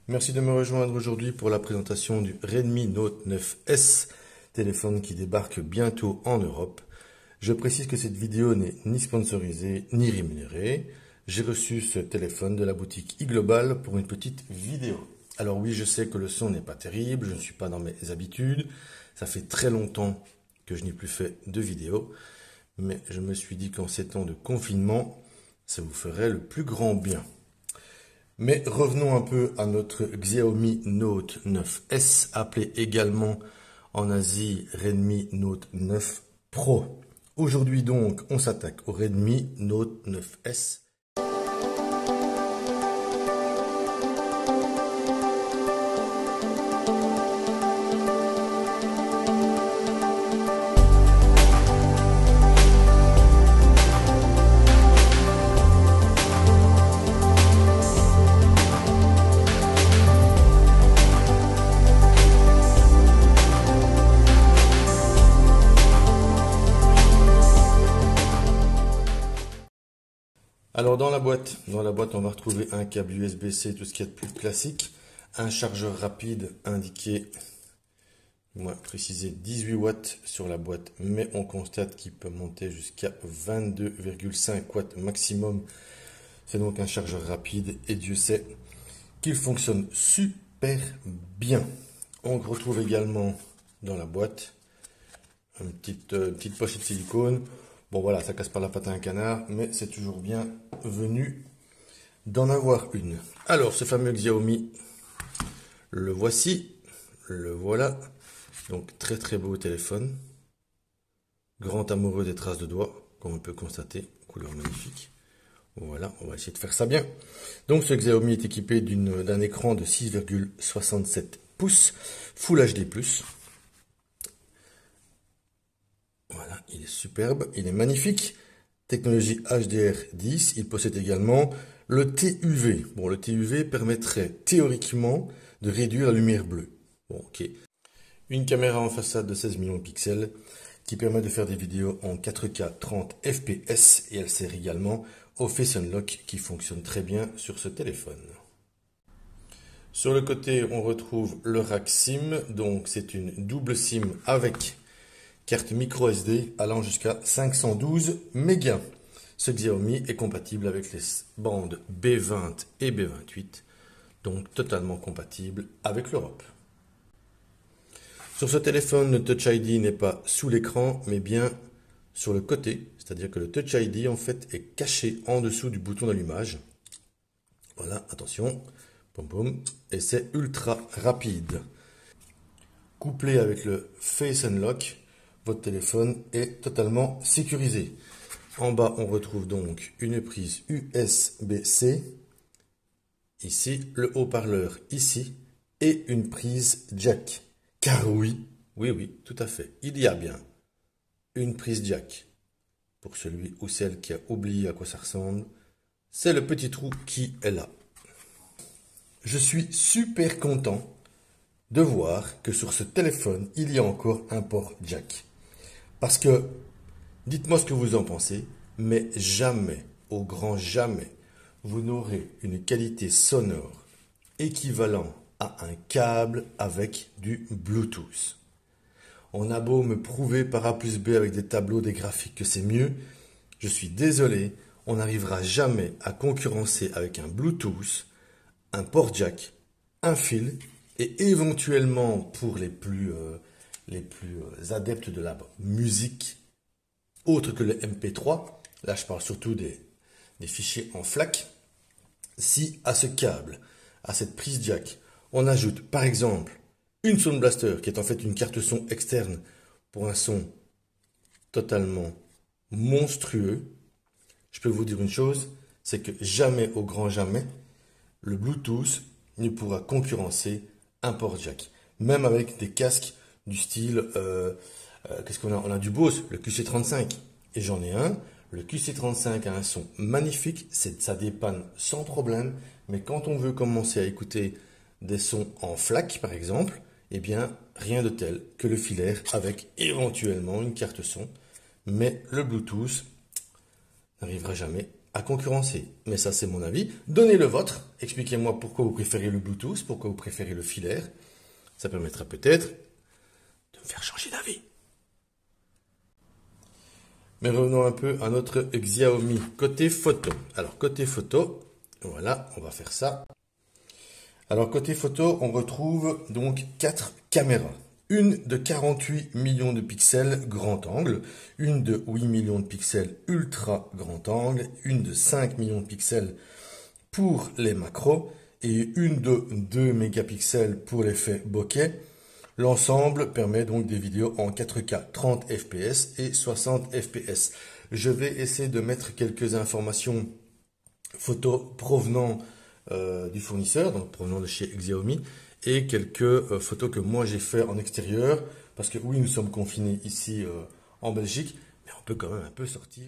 Merci de me rejoindre aujourd'hui pour la présentation du Redmi Note 9S, téléphone qui débarque bientôt en Europe. Je précise que cette vidéo n'est ni sponsorisée ni rémunérée. J'ai reçu ce téléphone de la boutique iGlobal pour une petite vidéo. Alors oui, je sais que le son n'est pas terrible, je ne suis pas dans mes habitudes. Ça fait très longtemps que je n'ai plus fait de vidéo. Mais je me suis dit qu'en ces temps de confinement, ça vous ferait le plus grand bien. Mais revenons un peu à notre Xiaomi Note 9S, appelé également en Asie Redmi Note 9 Pro. Aujourd'hui donc, on s'attaque au Redmi Note 9S. Alors dans la boîte, on va retrouver un câble USB-C, tout ce qu'il y a de plus classique, un chargeur rapide indiqué, moins précisé 18 watts sur la boîte, mais on constate qu'il peut monter jusqu'à 22,5 watts maximum. C'est donc un chargeur rapide et Dieu sait qu'il fonctionne super bien. On retrouve également dans la boîte une petite pochette de silicone. Bon voilà, ça casse pas la patte à un canard, mais c'est toujours bien venu d'en avoir une. Alors, ce fameux Xiaomi, le voici, le voilà. Donc, très très beau téléphone. Grand amoureux des traces de doigts, comme on peut constater, couleur magnifique. Voilà, on va essayer de faire ça bien. Donc, ce Xiaomi est équipé d'un écran de 6,67 pouces, Full HD+. Voilà, il est superbe, il est magnifique. Technologie HDR10, il possède également le TUV. Bon, le TUV permettrait théoriquement de réduire la lumière bleue. Bon, ok. Une caméra en façade de 16 millions de pixels qui permet de faire des vidéos en 4K 30 fps et elle sert également au Face Unlock qui fonctionne très bien sur ce téléphone. Sur le côté, on retrouve le rack SIM, donc c'est une double SIM avec carte micro SD allant jusqu'à 512 mégas. Ce Xiaomi est compatible avec les bandes B20 et B28, donc totalement compatible avec l'Europe. Sur ce téléphone, le Touch ID n'est pas sous l'écran, mais bien sur le côté, c'est-à-dire que le Touch ID en fait est caché en dessous du bouton d'allumage. Voilà, attention, boum boum, et c'est ultra rapide. Couplé avec le Face Unlock, votre téléphone est totalement sécurisé. En bas, on retrouve donc une prise USB-C, ici, le haut-parleur ici, et une prise jack. Car oui, tout à fait, il y a bien une prise jack. Pour celui ou celle qui a oublié à quoi ça ressemble, c'est le petit trou qui est là. Je suis super content de voir que sur ce téléphone, il y a encore un port jack. Parce que, dites-moi ce que vous en pensez, mais jamais, au grand jamais, vous n'aurez une qualité sonore équivalent à un câble avec du Bluetooth. On a beau me prouver par A plus B avec des tableaux, des graphiques que c'est mieux, je suis désolé, on n'arrivera jamais à concurrencer avec un Bluetooth, un port jack, un fil, et éventuellement pour les plus adeptes de la musique autre que le MP3, là je parle surtout des fichiers en FLAC, si à ce câble, à cette prise jack, on ajoute par exemple une Sound Blaster qui est en fait une carte son externe pour un son totalement monstrueux, je peux vous dire une chose, c'est que jamais au grand jamais, le Bluetooth ne pourra concurrencer un port jack, même avec des casques du style, qu'est-ce qu'on a? On a du Bose, le QC35, et j'en ai un. Le QC35 a un son magnifique, ça dépanne sans problème, mais quand on veut commencer à écouter des sons en FLAC, par exemple, eh bien, rien de tel que le filaire avec éventuellement une carte son, mais le Bluetooth n'arrivera jamais à concurrencer. Mais ça, c'est mon avis. Donnez le vôtre. Expliquez-moi pourquoi vous préférez le Bluetooth, pourquoi vous préférez le filaire. Ça permettra peut-être de me faire changer d'avis. Mais revenons un peu à notre Xiaomi. Côté photo. Alors, côté photo, voilà, on va faire ça. Alors, côté photo, on retrouve donc 4 caméras. Une de 48 millions de pixels grand angle, une de 8 millions de pixels ultra grand angle, une de 5 millions de pixels pour les macros et une de 2 mégapixels pour l'effet bokeh. L'ensemble permet donc des vidéos en 4K 30 fps et 60 fps. Je vais essayer de mettre quelques informations photos provenant du fournisseur, donc provenant de chez Xiaomi, et quelques photos que moi j'ai fait en extérieur, parce que oui, nous sommes confinés ici en Belgique, mais on peut quand même un peu sortir.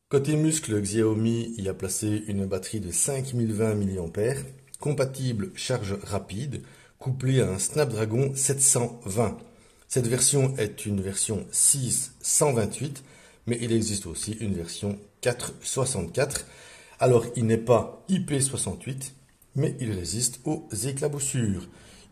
Côté muscle, Xiaomi y a placé une batterie de 5020 mAh, compatible charge rapide, couplée à un Snapdragon 720. Cette version est une version 6/128, mais il existe aussi une version 4/64. Alors, il n'est pas IP68, mais il résiste aux éclaboussures.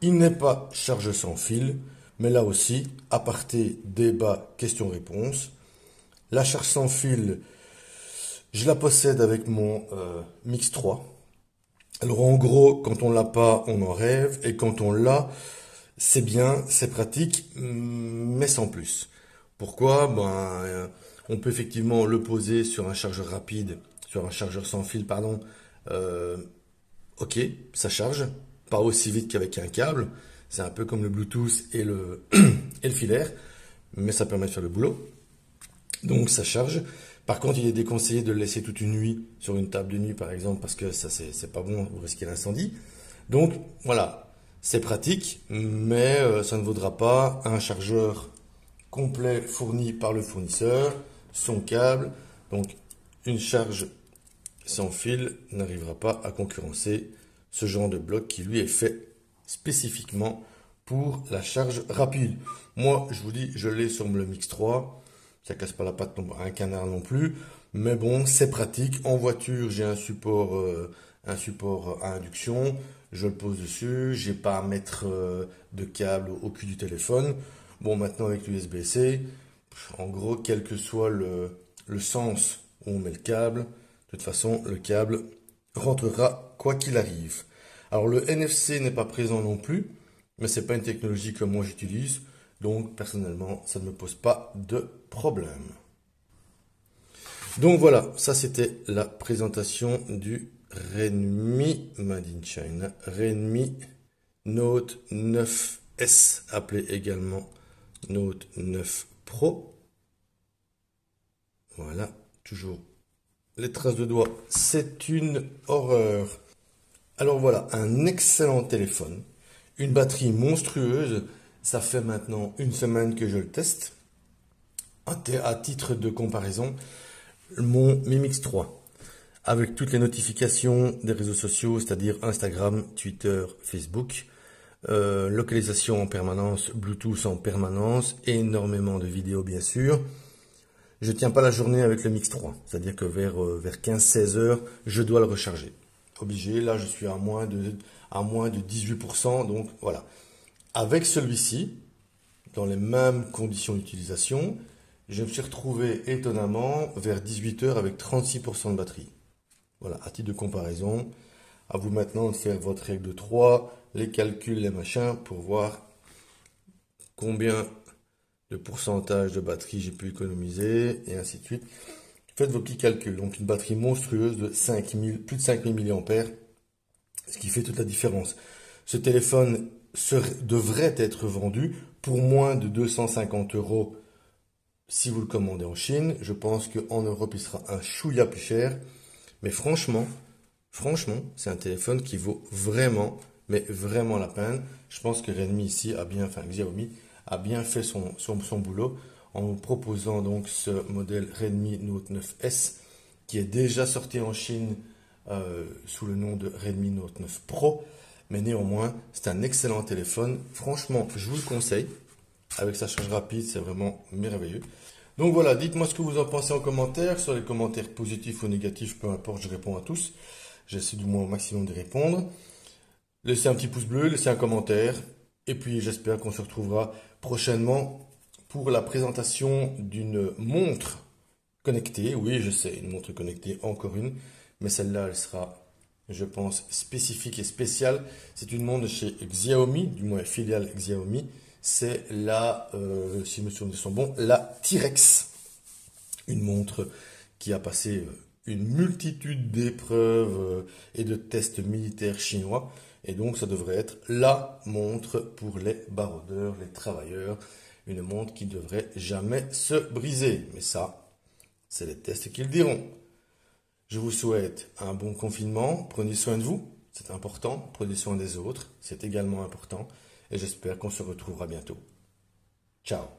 Il n'est pas charge sans fil, mais là aussi, aparté, débat, question-réponse. La charge sans fil, je la possède avec mon Mix 3. Alors en gros, quand on l'a pas, on en rêve, et quand on l'a, c'est bien, c'est pratique, mais sans plus. Pourquoi? On peut effectivement le poser sur un chargeur rapide, sur un chargeur sans fil, pardon. Euh, ok, ça charge, pas aussi vite qu'avec un câble. C'est un peu comme le Bluetooth et le, et le filaire, mais ça permet de faire le boulot. Donc ça charge. Par contre, il est déconseillé de le laisser toute une nuit sur une table de nuit, par exemple, parce que ça, c'est pas bon, vous risquez l'incendie. Donc, voilà, c'est pratique, mais ça ne vaudra pas un chargeur complet fourni par le fournisseur, son câble. Donc, une charge sans fil n'arrivera pas à concurrencer ce genre de bloc qui, lui, est fait spécifiquement pour la charge rapide. Moi, je vous dis, je l'ai sur le Mix 3. Ça casse pas la patte à un canard non plus, mais bon, c'est pratique. En voiture, j'ai un support à induction. Je le pose dessus. J'ai pas à mettre de câble au cul du téléphone. Bon, maintenant avec l'USB-C, en gros, quel que soit le sens où on met le câble, de toute façon, le câble rentrera quoi qu'il arrive. Alors le NFC n'est pas présent non plus, mais c'est pas une technologie que moi j'utilise. Donc, personnellement, ça ne me pose pas de problème. Donc voilà, ça c'était la présentation du Redmi Made in China, Redmi Note 9S, appelé également Note 9 Pro. Voilà, toujours les traces de doigts, c'est une horreur. Alors voilà, un excellent téléphone, une batterie monstrueuse. Ça fait maintenant une semaine que je le teste. À titre de comparaison, mon Mi Mix 3, avec toutes les notifications des réseaux sociaux, c'est-à-dire Instagram, Twitter, Facebook, localisation en permanence, Bluetooth en permanence, énormément de vidéos bien sûr. Je tiens pas la journée avec le Mix 3, c'est-à-dire que vers 15-16 heures, je dois le recharger. Obligé, là je suis à moins de 18%, donc voilà. Avec celui-ci, dans les mêmes conditions d'utilisation, je me suis retrouvé étonnamment vers 18 heures avec 36% de batterie. Voilà, à titre de comparaison, à vous maintenant de faire votre règle de 3, les calculs, les machins, pour voir combien de pourcentage de batterie j'ai pu économiser, et ainsi de suite. Faites vos petits calculs. Donc une batterie monstrueuse de 5000, plus de 5000 mAh, ce qui fait toute la différence. Ce téléphone devrait être vendu pour moins de 250 euros si vous le commandez en Chine. Je pense qu'en Europe, il sera un chouïa plus cher. Mais franchement, c'est un téléphone qui vaut vraiment, mais vraiment la peine. Je pense que Redmi ici a bien, enfin Xiaomi a bien fait son boulot en nous proposant donc ce modèle Redmi Note 9S qui est déjà sorti en Chine sous le nom de Redmi Note 9 Pro. Mais néanmoins, c'est un excellent téléphone. Franchement, je vous le conseille. Avec sa charge rapide, c'est vraiment merveilleux. Donc voilà, dites-moi ce que vous en pensez en commentaire. Sur les commentaires positifs ou négatifs, peu importe, je réponds à tous. J'essaie du moins au maximum de répondre. Laissez un petit pouce bleu, laissez un commentaire. Et puis j'espère qu'on se retrouvera prochainement pour la présentation d'une montre connectée. Oui, je sais, une montre connectée, encore une. Mais celle-là, elle sera, je pense, spécifique et spéciale. C'est une montre de chez Xiaomi, du moins filiale Xiaomi. C'est la, si mes souvenirs sont bons, la T-Rex. Une montre qui a passé une multitude d'épreuves et de tests militaires chinois. Et donc, ça devrait être la montre pour les baroudeurs, les travailleurs. Une montre qui ne devrait jamais se briser. Mais ça, c'est les tests qui le diront. Je vous souhaite un bon confinement. Prenez soin de vous, c'est important. Prenez soin des autres, c'est également important. Et j'espère qu'on se retrouvera bientôt. Ciao.